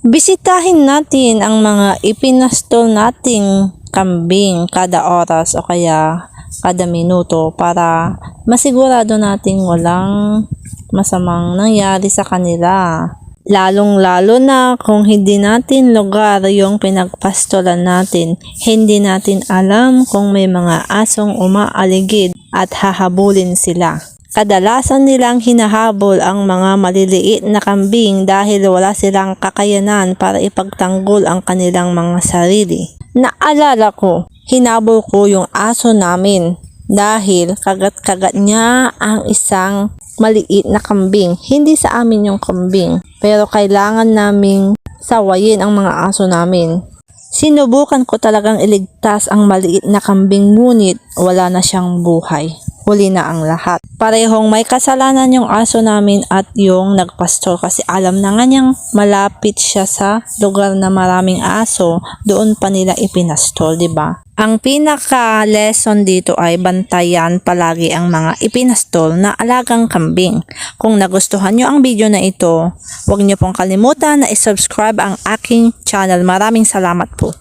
Bisitahin natin ang mga ipinastol nating kambing kada oras o kaya kada minuto para masigurado nating walang masamang nangyari sa kanila. Lalong-lalo na kung hindi natin lugar yung pinagpastolan natin, hindi natin alam kung may mga asong umaaligid at hahabulin sila. Kadalasan nilang hinahabol ang mga maliliit na kambing dahil wala silang kakayanan para ipagtanggol ang kanilang mga sarili. Naalala ko, hinabol ko yung aso namin dahil kagat-kagat niya ang isang maliit na kambing. Hindi sa amin yung kambing, pero kailangan naming sawayin ang mga aso namin. Sinubukan ko talagang iligtas ang maliit na kambing ngunit wala na siyang buhay. Huli na ang lahat. Parehong may kasalanan yung aso namin at yung nagpastor kasi alam na nga niyang malapit siya sa lugar na maraming aso, doon pa nila ipinastol, di ba? Ang pinaka-lesson dito ay bantayan palagi ang mga ipinastol na alagang kambing. Kung nagustuhan nyo ang video na ito, huwag nyo pong kalimutan na isubscribe ang aking channel. Maraming salamat po.